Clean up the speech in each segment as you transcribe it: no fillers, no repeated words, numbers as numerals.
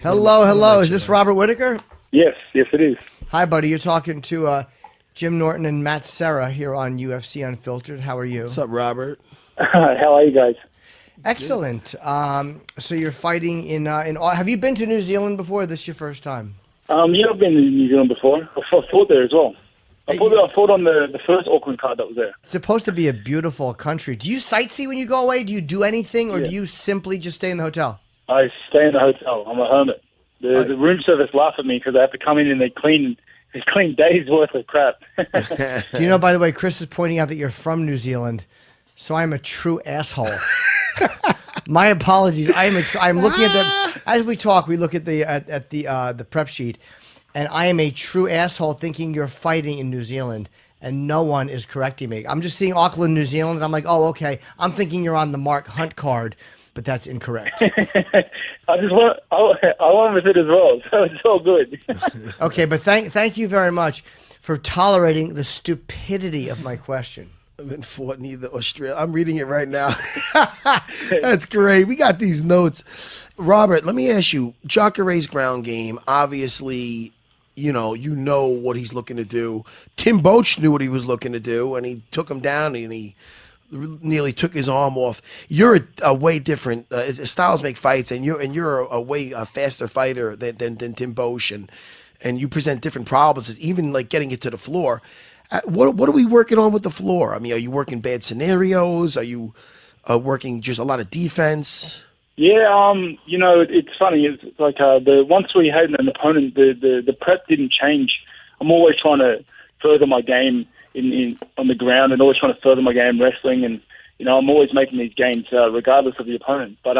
Hello, hello. Is this Robert Whittaker? Yes, it is. Hi, buddy. You're talking to Jim Norton and Matt Serra here on UFC Unfiltered. How are you? What's up, Robert? How are you guys? Excellent. So you're fighting in. Have you been to New Zealand before? Or this is your first time? Yeah, I've been to New Zealand before. I fought there as well. I fought on the first Auckland card that was there. It's supposed to be a beautiful country. Do you sightsee when you go away? Do you do anything, or do you simply just stay in the hotel? I stay in the hotel. I'm a hermit. The room service laugh at me because I have to come in and they clean days worth of crap. Do you know, by the way, Chris is pointing out that you're from New Zealand, so I'm a true asshole. My apologies. I'm looking at the as we talk. We look at the prep sheet, and I am a true asshole thinking you're fighting in New Zealand, and no one is correcting me. I'm just seeing Auckland, New Zealand, and I'm like, oh, okay. I'm thinking you're on the Mark Hunt card, but that's incorrect. I went with it as well, so it's all good. Okay, but thank you very much for tolerating the stupidity of my question. I haven't fought neither Australia. I'm reading it right now. That's great. We got these notes. Robert, let me ask you, Jacare's ground game, obviously, you know what he's looking to do. Tim Boetsch knew what he was looking to do, and he took him down, and he nearly took his arm off. You're a way different. Styles make fights, and you're a way faster fighter than Tim Boetsch, and you present different problems, even like getting it to the floor. What are we working on with the floor? I mean, are you working bad scenarios? Are you working just a lot of defense? Yeah, it's funny. It's like once we had an opponent, the prep didn't change. I'm always trying to further my game on the ground, and always trying to further my game wrestling, and I'm always making these gains regardless of the opponent. But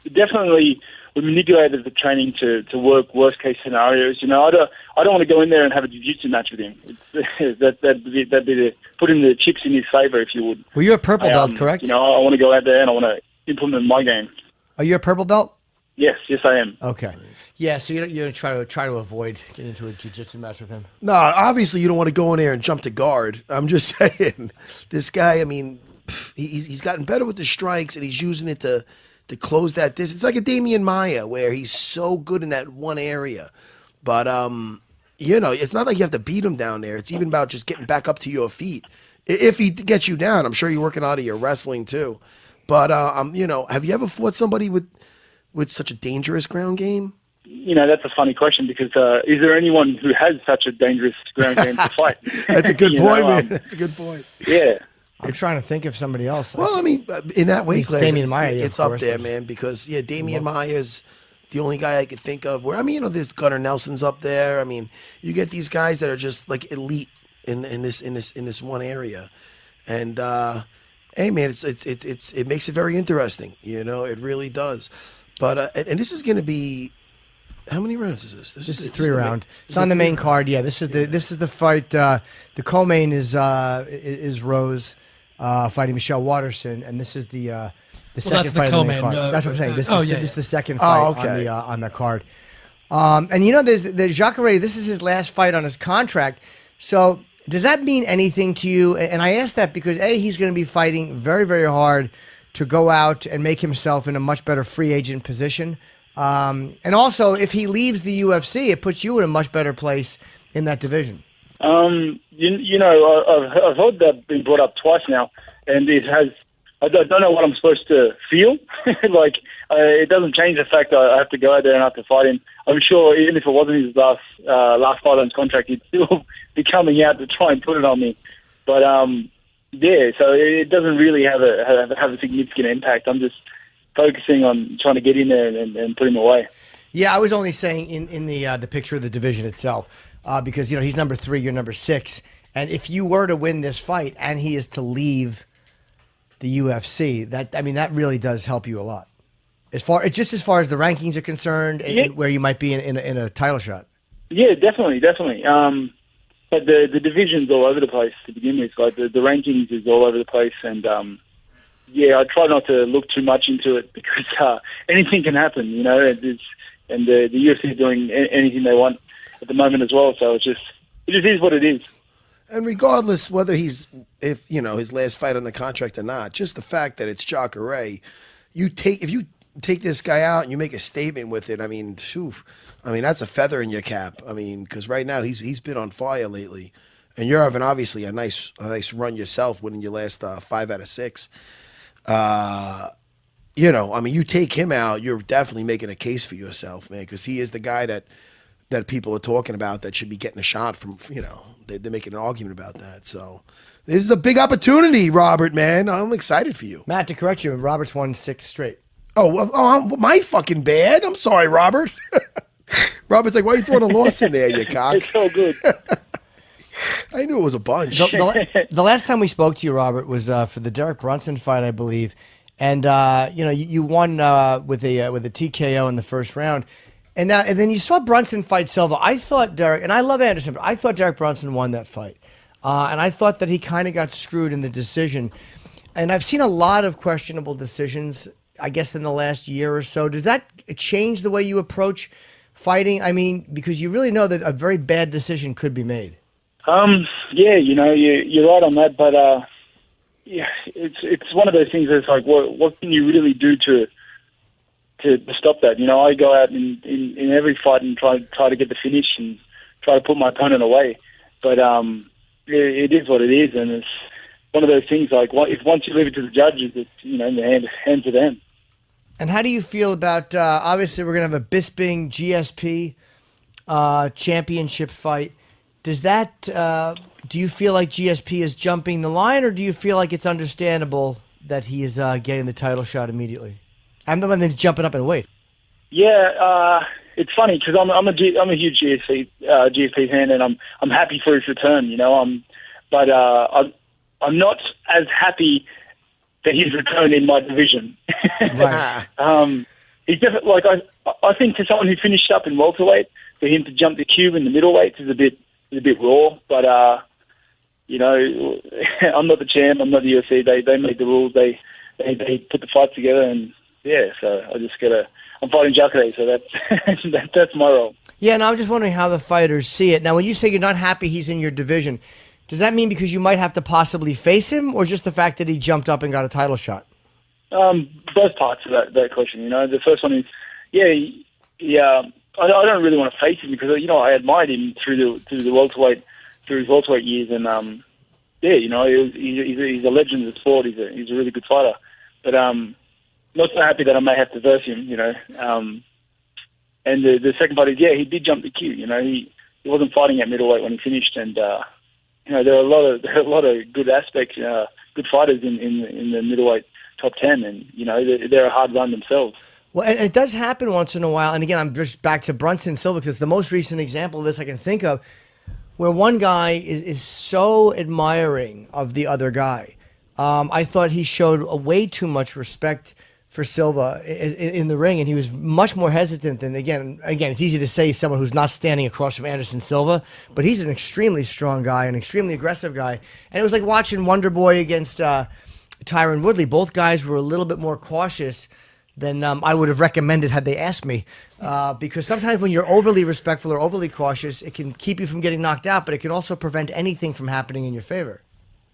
definitely we manipulated the training to work worst case scenarios. I don't want to go in there and have a jiu-jitsu match with him. That'd be putting the chips in his favor, if you would. Well, you're a purple belt, correct? I want to go out there and I want to implement my game. Are you a purple belt? Yes, I am. Okay. Yeah, so you're try to avoid getting into a jiu-jitsu match with him. No, obviously you don't want to go in there and jump to guard. I'm just saying, this guy. I mean, he's gotten better with the strikes, and he's using it to close that distance. It's like a Damian Maia, where he's so good in that one area, but it's not like you have to beat him down there. It's even about just getting back up to your feet. If he gets you down, I'm sure you're working out of your wrestling too. But have you ever fought somebody with such a dangerous ground game? That's a funny question because is there anyone who has such a dangerous ground game to fight? That's a good point, man. That's a good point. Yeah. I'm trying to think of somebody else. Well, I mean, in that weight class, Damian Maia, it's up there, man, because, Damian Maia is the only guy I could think of where, there's Gunnar Nelson's up there. I mean, you get these guys that are just like elite in this one area. And, hey, man, it makes it very interesting. It really does. But, and this is going to be, how many rounds is this? This is 3 round. It's on the main card. Yeah, this is the fight. The co-main is Rose fighting Michelle Watterson, and this is the second fight on the main card. That's what I'm saying. This is the second fight on the card. And there's Jacare. This is his last fight on his contract. So does that mean anything to you? And I ask that because he's going to be fighting very, very hard to go out and make himself in a much better free agent position. And also, if he leaves the UFC, it puts you in a much better place in that division. I've heard that being brought up twice now, and it has. I don't know what I'm supposed to feel. It doesn't change the fact that I have to go out there and I have to fight him. I'm sure even if it wasn't his last fight on his contract, he'd still be coming out to try and put it on me. But so it doesn't really have a significant impact. I'm just focusing on trying to get in there and put him away. Yeah, I was only saying in the picture of the division itself because he's number 3, you're number 6, and if you were to win this fight and he is to leave the UFC, that really does help you a lot. As far as the rankings are concerned, and where you might be in a title shot. Yeah, definitely. But the division's all over the place to begin with. Like the rankings is all over the place, and I try not to look too much into it because anything can happen, and the UFC is doing anything they want at the moment as well. So it just is what it is. And regardless whether his last fight on the contract or not, just the fact that it's Jacare, if you take this guy out and you make a statement with it, I mean, that's a feather in your cap. I mean, because right now he's been on fire lately, and you're having obviously a nice run yourself, winning your last 5 out of 6. You take him out, you're definitely making a case for yourself, man, because he is the guy that people are talking about that should be getting a shot from. They're making an argument about that. So this is a big opportunity, Robert, man. I'm excited for you. Matt, to correct you, Robert's won 6 straight. My fucking bad. I'm sorry, Robert. Robert's like, why are you throwing a loss in there, you cock? It's all good. I knew it was a bunch. The last time we spoke to you, Robert, was for the Derek Brunson fight, I believe. And you won with a TKO in the first round, and then you saw Brunson fight Silva. I thought Derek, and I love Anderson, but I thought Derek Brunson won that fight, and I thought that he kind of got screwed in the decision. And I've seen a lot of questionable decisions, I guess, in the last year or so. Does that change the way you approach fighting? I mean, because you really know that a very bad decision could be made. Yeah, you're right on that, but. Yeah, it's one of those things that's like, what can you really do to stop that? I go out in every fight and try to get the finish and try to put my opponent away. But it is what it is, and it's one of those things like if once you leave it to the judges, it's in the hands of them. And how do you feel about obviously we're gonna have a Bisping GSP championship fight? Does that do you feel like GSP is jumping the line, or do you feel like it's understandable that he is getting the title shot immediately? I'm the one that's jumping up in weight. Yeah, it's funny because I'm a huge GSP fan, and I'm happy for his return. But I'm not as happy that he's returned in my division. Right. He's definitely I think for someone who finished up in welterweight, for him to jump the cube in the middleweight is a bit raw, but I'm not the champ. I'm not the UFC. They make the rules. They put the fight together, and so I'm fighting Jacare, so that's my role. Yeah, and I'm just wondering how the fighters see it. Now, when you say you're not happy he's in your division, does that mean because you might have to possibly face him, or just the fact that he jumped up and got a title shot? Both parts of that question. The first one is, I don't really want to face him because I admired him through his welterweight years, and he's a legend of the sport. He's a really good fighter, but not so happy that I may have to verse him. And the second part is he did jump the queue. He wasn't fighting at middleweight when he finished, and there are a lot of good aspects, good fighters in the middleweight top 10, and they're a hard run themselves. Well, and it does happen once in a while. And again, I'm just back to Brunson Silva because it's the most recent example of this I can think of, where one guy is so admiring of the other guy. I thought he showed way too much respect for Silva in the ring, and he was much more hesitant than, again, it's easy to say someone who's not standing across from Anderson Silva, but he's an extremely strong guy, an extremely aggressive guy. And it was like watching Wonder Boy against Tyron Woodley. Both guys were a little bit more cautious than I would have recommended had they asked me. Because sometimes when you're overly respectful or overly cautious, it can keep you from getting knocked out, but it can also prevent anything from happening in your favor.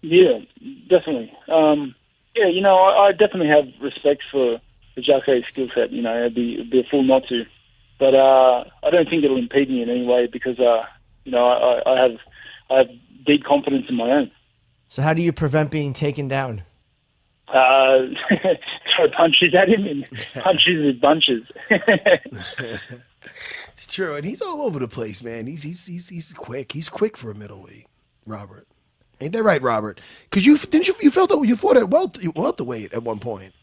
Yeah, definitely. I definitely have respect for Jacare's skill set. It'd be a fool not to. But I don't think it'll impede me in any way because, I have deep confidence in my own. So how do you prevent being taken down? Throw punches at him and punches with bunches. It's true, and he's all over the place, man. He's quick. He's quick for a middleweight, Robert. Ain't that right, Robert? Because you felt that you fought at welterweight at one point.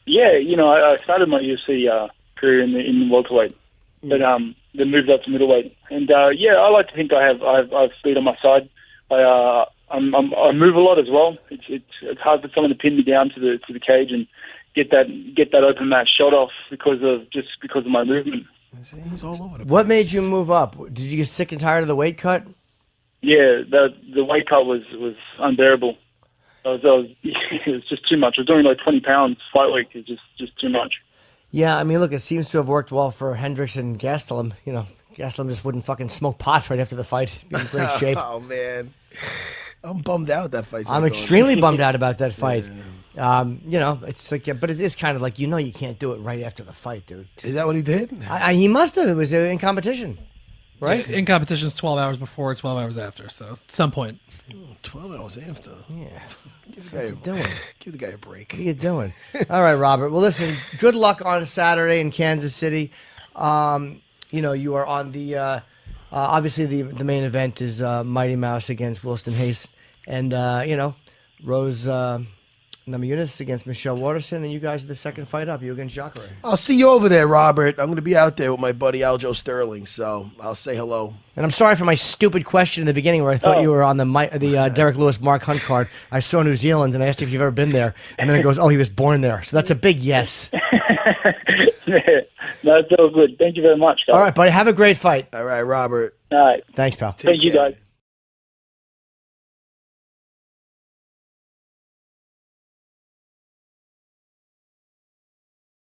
Yeah, I started my UFC career in welterweight, but then moved up to middleweight, and I like to think I have speed on my side. I move a lot as well. It's hard for someone to pin me down to the cage and get that open match shot off because of my movement. He's all over the place. What made you move up? Did you get sick and tired of the weight cut? Yeah, the weight cut was unbearable. It was just too much. I was doing like 20 pounds fight week. It's just too much. Yeah, I mean, look, it seems to have worked well for Hendricks and Gastelum. Gastelum just wouldn't fucking smoke pot right after the fight. Be in great shape. Oh man, I'm bummed out that fight. I'm extremely bummed out about that fight. It's like, but it is kind of like, you can't do it right after the fight, dude. Is that what he did? He must have. It was in competition, right? In competition is 12 hours before, 12 hours after. So at some point. 12 hours after. Yeah. What are you doing? Give the guy a break. What are you doing? All right, Robert. Well, listen, good luck on Saturday in Kansas City. You are on the, obviously the main event is Mighty Mouse against Wilson Hayes. And, Rose Namajunas against Michelle Waterson, and you guys are the second fight up. You against Jacare. I'll see you over there, Robert. I'm going to be out there with my buddy Aljo Sterling, so I'll say hello. And I'm sorry for my stupid question in the beginning where I thought you were on the Derek Lewis Mark Hunt card. I saw New Zealand, and I asked if you've ever been there. And then it goes, he was born there. So that's a big yes. No, it's all good. Thank you very much, guys. All right, buddy. Have a great fight. All right, Robert. All right. Thanks, pal. Thank you, guys.